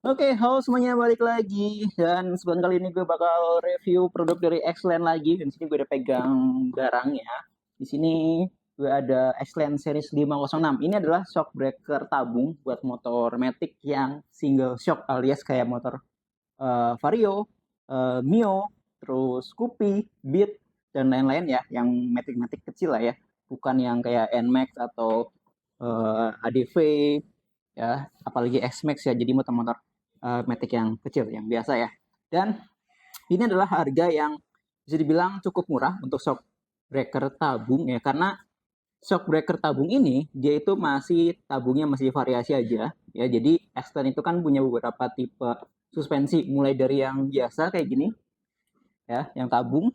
Oke, halo semuanya, balik lagi. Dan sebentar kali ini gue bakal review produk dari Xland lagi. Dan di sini gue udah pegang barangnya. Di sini gue ada Xland Series 506. Ini adalah shock breaker tabung buat motor Matic yang single shock alias kayak motor Vario, Mio, terus Scoopy, Beat, dan lain-lain ya. Yang Matic-Matic kecil lah ya. Bukan yang kayak NMAX atau ADV ya, apalagi X-Max ya, jadi motor-motor Matic yang kecil, yang biasa ya. Dan ini adalah harga yang bisa dibilang cukup murah untuk shock breaker tabung ya, karena shock breaker tabung ini dia itu masih tabungnya masih variasi aja ya. Jadi Extend itu kan punya beberapa tipe suspensi, mulai dari yang biasa kayak gini ya, yang tabung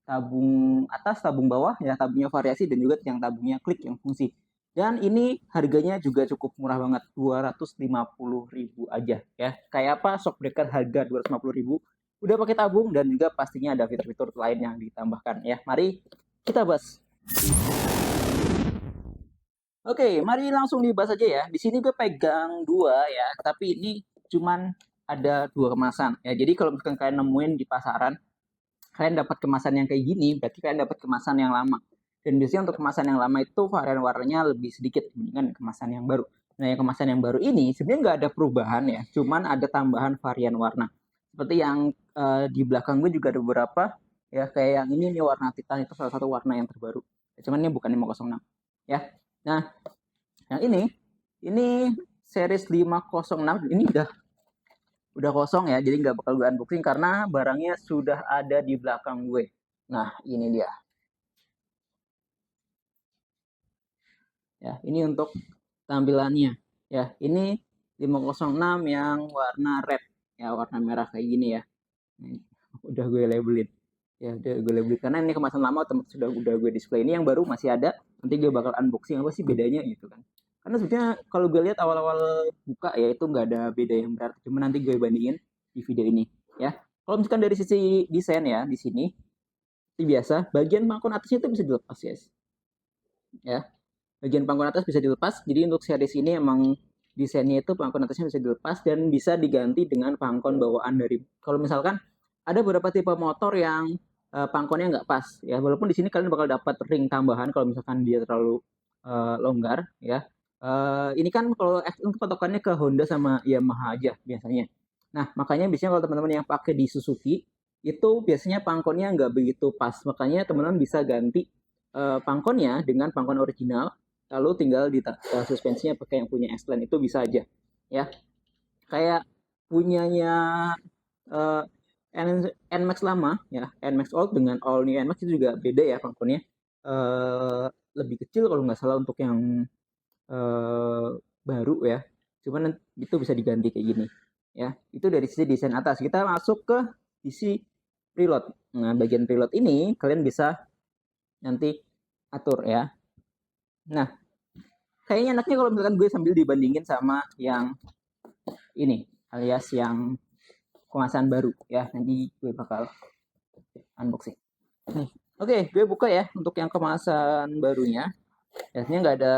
tabung atas, tabung bawah ya, tabungnya variasi, dan juga yang tabungnya klik yang fungsi. Dan ini harganya juga cukup murah banget, 250.000 aja ya. Kayak apa shockbreaker harga 250.000 udah pakai tabung, dan juga pastinya ada fitur-fitur lain yang ditambahkan ya. Mari kita bahas. Oke, mari langsung dibahas aja ya. Di sini gue pegang dua ya, tapi ini cuman ada dua kemasan ya. Jadi kalau misalkan kalian nemuin di pasaran, kalian dapat kemasan yang kayak gini, berarti kalian dapat kemasan yang lama. Dan biasanya untuk kemasan yang lama itu varian warnanya lebih sedikit dibandingkan kemasan yang baru. Nah, yang kemasan yang baru ini sebenarnya nggak ada perubahan ya, cuman ada tambahan varian warna. Seperti yang di belakang gue juga ada beberapa ya, kayak yang ini warna Titan, itu salah satu warna yang terbaru. Cuman ini bukan 506 ya. Nah, yang ini series 506 ini udah kosong ya, jadi nggak bakal gue unboxing karena barangnya sudah ada di belakang gue. Nah, ini dia ya, ini untuk tampilannya ya. Ini 506 yang warna red ya, warna merah kayak gini ya. Ini udah gue labelin ya, udah gue labelin karena ini kemasan lama, teman udah gue display. Ini yang baru masih ada, nanti gue bakal unboxing apa sih bedanya gitu kan. Karena sebenarnya kalau gue lihat awal-awal buka ya, itu nggak ada beda yang berarti, cuma nanti gue bandingin di video ini ya. Kalau misalkan dari sisi desain ya, di sini seperti biasa bagian pangkon atasnya itu bisa dilepas guys ya. Bagian pangkon atas bisa dilepas, jadi untuk series ini emang desainnya itu pangkon atasnya bisa dilepas dan bisa diganti dengan pangkon bawaan dari, kalau misalkan ada beberapa tipe motor yang pangkonnya nggak pas ya, walaupun di sini kalian bakal dapat ring tambahan kalau misalkan dia terlalu longgar ya. Ini kan kalau untuk patokannya ke Honda sama Yamaha aja biasanya. Nah, makanya biasanya kalau teman-teman yang pakai di Suzuki itu biasanya pangkonnya nggak begitu pas, makanya teman-teman bisa ganti pangkonnya dengan pangkon original, lalu tinggal di suspensinya pakai yang punya X-Line, itu bisa aja ya. Kayak punyanya uh, NMAX lama ya, NMAX Old dengan All New NMAX itu juga beda ya pangkonnya. Lebih kecil kalau nggak salah untuk yang uh, baru ya, cuman itu bisa diganti kayak gini ya. Itu dari sisi desain atas. Kita masuk ke sisi preload. Nah, bagian preload ini kalian bisa nanti atur ya. Nah, kayaknya enaknya kalau misalkan gue sambil dibandingin sama yang ini, alias yang kemasan baru ya. Nanti gue bakal unboxing. Nih, oke, gue buka ya untuk yang kemasan barunya. Biasanya nggak ada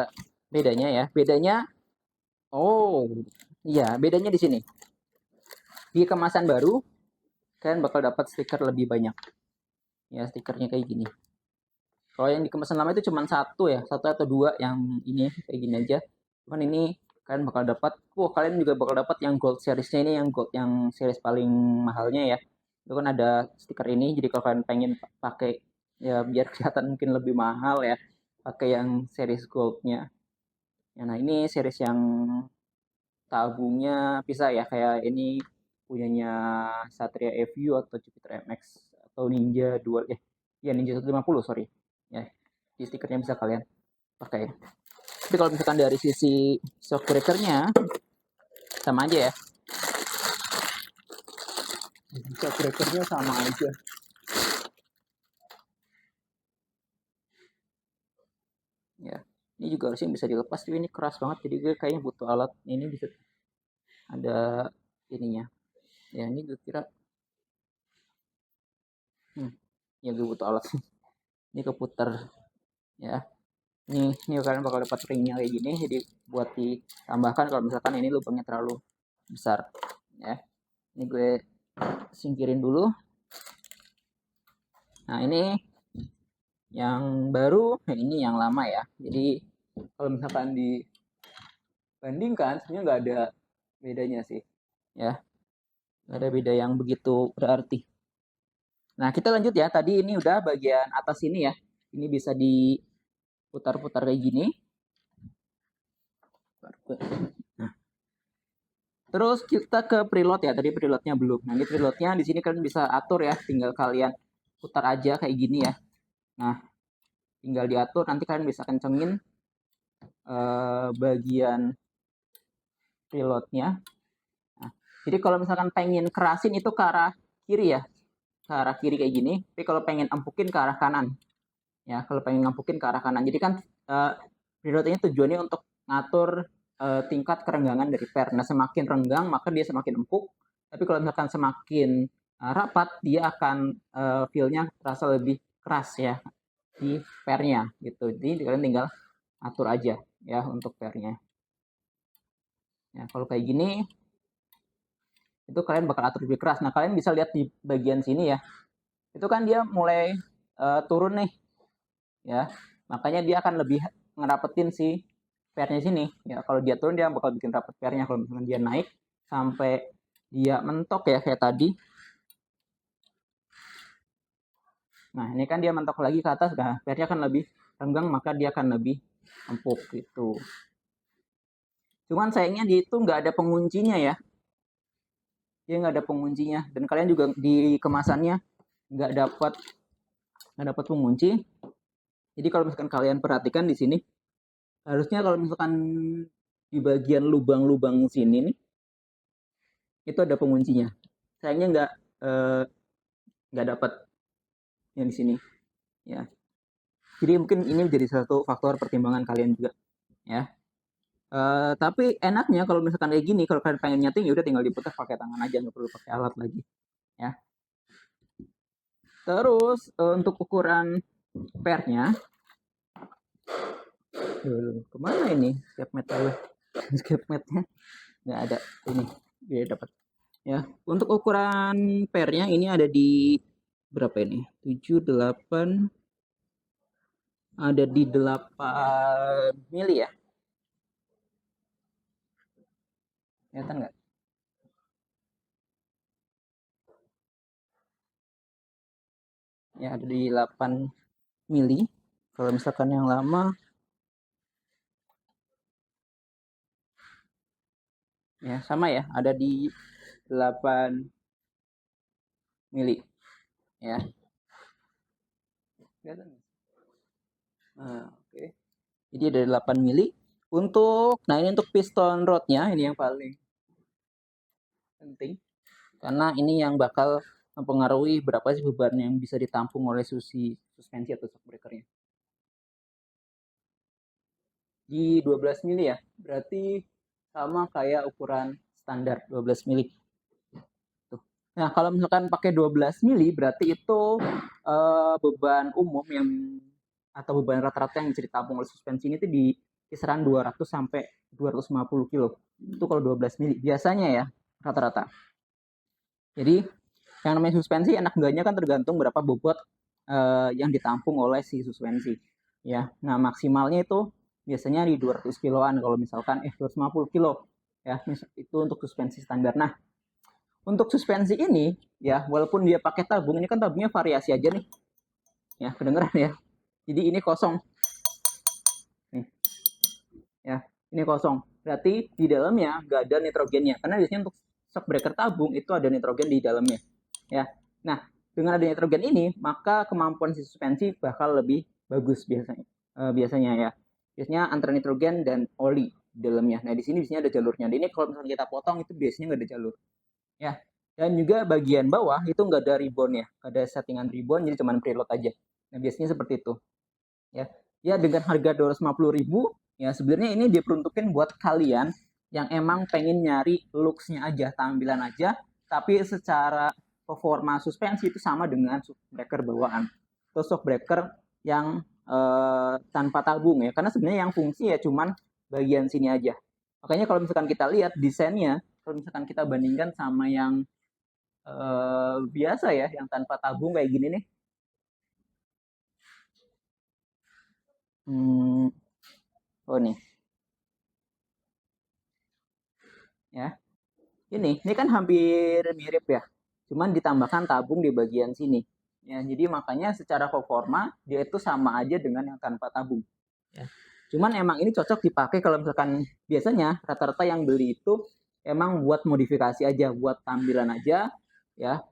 bedanya ya. Bedanya, oh iya, bedanya di sini. Di kemasan baru, kalian bakal dapat stiker lebih banyak. Ya, stikernya kayak gini. Kalau yang di kemasan lama itu cuma satu ya, satu atau dua yang ini kayak gini aja. Cuman ini kalian bakal dapat, kalian juga bakal dapat yang gold seriesnya ini, yang gold, yang series paling mahalnya ya. Itu kan ada stiker ini, jadi kalau kalian pengen pakai ya biar kelihatan mungkin lebih mahal ya, pakai yang series goldnya. Ya, nah ini series yang tabungnya bisa ya, kayak ini punyanya Satria FU atau Jupiter MX atau Ninja 2 ya Ninja 150 sorry ya. Di stikernya bisa kalian pakai. Tapi kalau misalkan dari sisi shock breakernya sama aja ya. Shock breakernya sama aja. Ya. Ini juga harusnya bisa dilepas, tapi ini keras banget, jadi gue kayaknya butuh alat. Ini bisa ada ininya. Ya ini gue kira, ya gue butuh alat. Ini keputar ya. Ini kalian bakal dapat ringnya kayak gini, jadi buat ditambahkan kalau misalkan ini lubangnya terlalu besar ya. Ini gue singkirin dulu. Nah ini yang baru, ini yang lama ya. Jadi kalau misalkan dibandingkan sebenarnya nggak ada bedanya sih ya, nggak ada beda yang begitu berarti. Nah kita lanjut ya, tadi ini udah bagian atas ini ya, ini bisa diputar-putar kayak gini. Nah, terus kita ke preload ya, tadi preloadnya belum. Nah ini preloadnya di sini kalian bisa atur ya, tinggal kalian putar aja kayak gini ya. Nah tinggal diatur, nanti kalian bisa kencengin bagian preloadnya. Nah, jadi kalau misalkan pengen kerasin itu ke arah kiri ya, ke arah kiri kayak gini. Tapi kalau pengen empukin ke arah kanan, ya kalau pengen ngempukin ke arah kanan. Jadi kan preloadnya tujuannya untuk ngatur tingkat kerenggangan dari per. Nah semakin renggang maka dia semakin empuk. Tapi kalau misalkan semakin rapat, dia akan feel-nya terasa lebih keras ya di pernya gitu. Jadi kalian tinggal atur aja ya untuk pernya. Ya kalau kayak gini itu kalian bakal atur lebih keras. Nah kalian bisa lihat di bagian sini ya, itu kan dia mulai turun nih ya, makanya dia akan lebih ngerapetin si pairnya sini ya. Kalau dia turun dia bakal bikin rapet pairnya. Kalau misalnya dia naik sampai dia mentok ya kayak tadi, nah ini kan dia mentok lagi ke atas, nah pairnya akan lebih renggang, maka dia akan lebih empuk gitu. Cuman sayangnya dia itu nggak ada penguncinya ya, dia nggak ada penguncinya, dan kalian juga di kemasannya nggak dapat pengunci. Jadi kalau misalkan kalian perhatikan di sini, harusnya kalau misalkan di bagian lubang-lubang sini nih, itu ada penguncinya. Sayangnya nggak dapat yang di sini. Ya. Jadi mungkin ini menjadi satu faktor pertimbangan kalian juga. Ya. Tapi enaknya kalau misalkan kayak gini, kalau kalian pengen nyeting, ya udah tinggal diputar pakai tangan aja, nggak perlu pakai alat lagi. Ya. Terus untuk ukuran pairnya, kemana ini skep matnya? Skep matnya nggak ada, ini dia dapat ya. Untuk ukuran pairnya ini ada di berapa ini, 7 8, ada di 8 mili ya, kelihatan nggak ya, ada di 8 mili. Kalau misalkan yang lama ya sama ya, ada di 8 mili ya. Nah, oke. Jadi ada 8 mili. Nah ini untuk piston rodnya, ini yang paling penting. Karena ini yang bakal mempengaruhi berapa sih beban yang bisa ditampung oleh suspensi atau shock breakernya. Di 12 mili ya, berarti sama kayak ukuran standar 12 mili. Nah, kalau misalkan pakai 12 mili berarti itu beban umum atau beban rata-rata yang bisa ditampung oleh suspensi ini itu di kisaran 200 sampai 250 kilo. Itu kalau 12 mili biasanya ya rata-rata. Jadi yang namanya suspensi enak enggaknya kan tergantung berapa bobot yang ditampung oleh si suspensi. Ya, nah maksimalnya itu biasanya di 200 kiloan kalau misalkan 250 kilo ya, itu untuk suspensi standar. Nah, untuk suspensi ini ya, walaupun dia pakai tabung, ini kan tabungnya variasi aja nih. Ya, kedengeran ya. Jadi ini kosong. Nih. Ya, ini kosong. Berarti di dalamnya nggak ada nitrogennya. Karena biasanya untuk shock breaker tabung itu ada nitrogen di dalamnya. Ya. Nah, dengan ada nitrogen ini, maka kemampuan si suspensi bakal lebih bagus biasanya ya. Biasanya antara nitrogen dan oli di dalamnya. Nah, di sini biasanya ada jalurnya. Dan ini kalau misalnya kita potong itu biasanya nggak ada jalur. Ya. Dan juga bagian bawah itu nggak ada ribbon ya, ada settingan ribbon, jadi cuma preload aja. Nah biasanya seperti itu. Ya dengan harga 250.000 ya, sebenarnya ini diperuntukkan buat kalian yang emang pengen nyari looks-nya aja, tampilan aja, tapi secara performa suspensi itu sama dengan shockbreaker bawaan atau shockbreaker yang tanpa tabung ya. Karena sebenarnya yang fungsi ya cuman bagian sini aja. Makanya kalau misalkan kita lihat desainnya, kalau misalkan kita bandingkan sama yang biasa ya, yang tanpa tabung kayak gini nih. Oh nih, ya. Ini kan hampir mirip ya. Cuman ditambahkan tabung di bagian sini. Ya, jadi makanya secara performa dia itu sama aja dengan yang tanpa tabung. Ya. Cuman emang ini cocok dipakai kalau misalkan biasanya rata-rata yang beli itu emang buat modifikasi aja, buat tampilan aja, ya,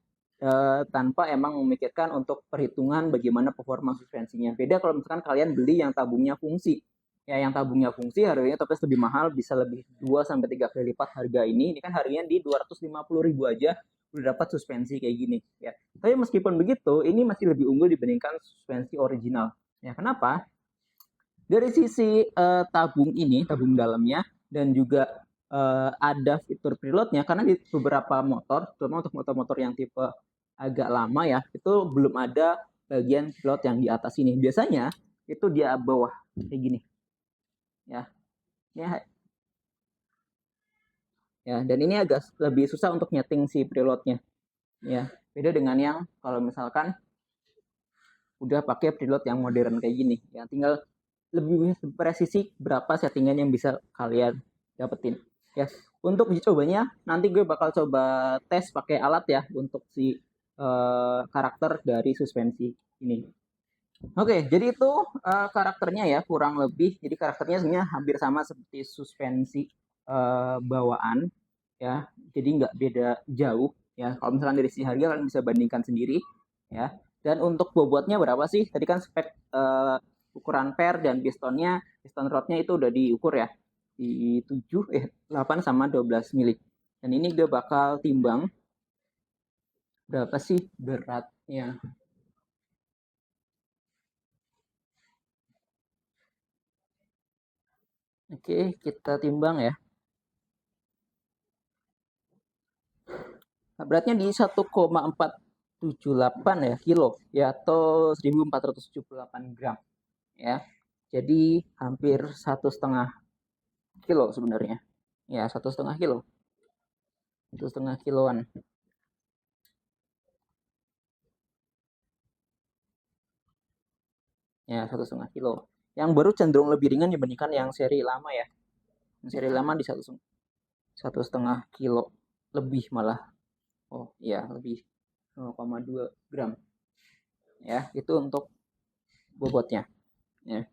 tanpa emang memikirkan untuk perhitungan bagaimana performa suspensinya. Beda kalau misalkan kalian beli yang tabungnya fungsi. Ya, yang tabungnya fungsi harganya tapi lebih mahal, bisa lebih 2 sampai 3 kali lipat harga ini. Ini kan harganya di 250.000 aja udah dapat suspensi kayak gini ya. Tapi meskipun begitu, ini masih lebih unggul dibandingkan suspensi original. Ya, kenapa? Dari sisi tabung ini, tabung dalamnya dan juga ada fitur preloadnya, karena di beberapa motor, terutama untuk motor-motor yang tipe agak lama ya, itu belum ada bagian preload yang di atas ini. Biasanya itu di bawah kayak gini. Ya. Ya, dan ini agak lebih susah untuk nyeting si preloadnya. Ya, beda dengan yang kalau misalkan udah pakai preload yang modern kayak gini. Ya, tinggal lebih presisi berapa settingan yang bisa kalian dapetin. Ya, untuk uji cobanya nanti gue bakal coba tes pakai alat ya untuk si karakter dari suspensi ini. Oke, jadi itu karakternya ya kurang lebih. Jadi karakternya sebenarnya hampir sama seperti suspensi bawaan ya. Jadi nggak beda jauh ya. Kalau misalkan dari sisi harga kalian bisa bandingkan sendiri ya. Dan untuk bobotnya berapa sih? Tadi kan spek ukuran per dan pistonnya, piston rodnya itu udah diukur ya di 8 sama 12 mili. Dan ini gue bakal timbang berapa sih beratnya. Oke, kita timbang ya. Beratnya di 1,478 ya kilo ya, atau 1478 gram ya. Jadi hampir 1,5 kilo sebenarnya. Ya, 1,5 kilo. 1,5 kiloan. Ya, 1,5 kilo. Yang baru cenderung lebih ringan dibandingkan yang seri lama ya. Yang seri lama di 1,5 kilo lebih malah. Oh iya, lebih 0,2 gram. Ya, itu untuk bobotnya. Ya.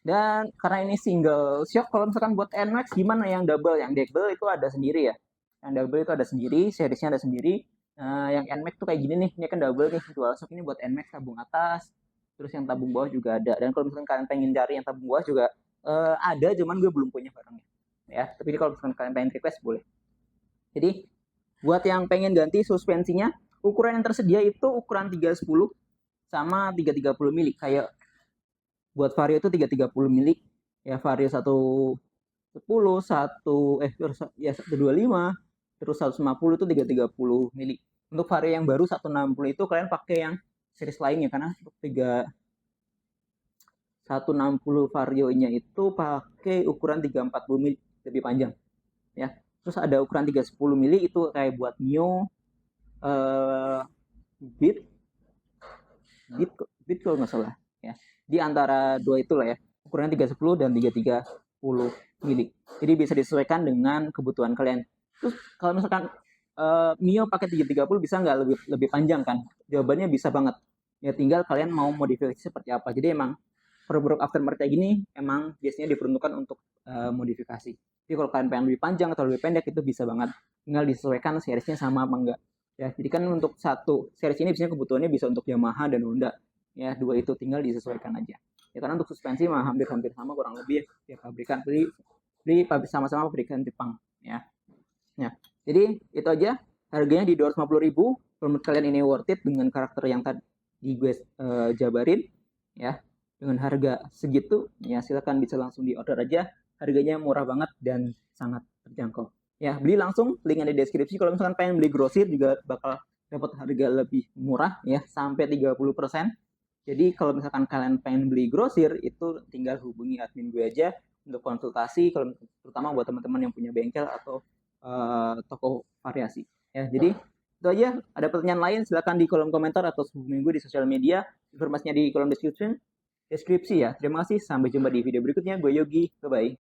Dan karena ini single shock, kalau misalkan buat NMAX gimana yang double? Yang double itu ada sendiri ya. Yang double itu ada sendiri, seriesnya ada sendiri. Yang NMAX tuh kayak gini nih, ini kan double nih, dual shock ini buat NMAX tabung atas, terus yang tabung bawah juga ada. Dan kalau misalkan kalian pengen cari yang tabung bawah juga ada, cuman gue belum punya barangnya. Ya, tapi kalau misalkan kalian pengen request boleh. Jadi buat yang pengen ganti suspensinya, ukuran yang tersedia itu ukuran 310 sama 330 mili. Kayak buat Vario itu 330 mili ya, Vario 110 125 terus 150 itu 330 mili. Untuk Vario yang baru 160 itu kalian pakai yang series lainnya, karena untuk 160 Vario-nya itu pakai ukuran 340 mili, lebih panjang ya. Terus ada ukuran 310 mili itu kayak buat Mio, Beat kalau nggak salah ya. Di antara dua itulah ya, ukurannya 310 dan 330 mili. Jadi bisa disesuaikan dengan kebutuhan kalian. Terus kalau misalkan Mio pakai 330 bisa nggak lebih panjang kan? Jawabannya bisa banget. Ya tinggal kalian mau modifikasi seperti apa. Jadi emang produk aftermarket kayak gini emang biasanya diperuntukkan untuk modifikasi. Jadi kalau kalian pengen lebih panjang atau lebih pendek itu bisa banget. Tinggal disesuaikan seriesnya sama apa enggak. Ya, jadi kan untuk satu series ini biasanya kebutuhannya bisa untuk Yamaha dan Honda. Ya, dua itu tinggal disesuaikan aja. Ya, karena untuk suspensi mah hampir-hampir sama kurang lebih ya, pabrikan beli sama-sama pabrikan Jepang ya. Ya. Jadi itu aja, harganya di 250.000. Kalau menurut kalian ini worth it dengan karakter yang tadi gue jabarin ya, dengan harga segitu ya silakan bisa langsung di order aja. Harganya murah banget dan sangat terjangkau. Ya, beli langsung, link ada di deskripsi. Kalau misalkan pengen beli grosir juga bakal dapat harga lebih murah ya, sampai 30%. Jadi kalau misalkan kalian pengen beli grosir itu tinggal hubungi admin gue aja untuk konsultasi, kalau terutama buat teman-teman yang punya bengkel atau toko variasi. Ya, jadi itu aja. Ada pertanyaan lain silakan di kolom komentar atau hubungi gue di sosial media. Informasinya di kolom deskripsi ya. Terima kasih. Sampai jumpa di video berikutnya. Gue Yogi. Bye bye.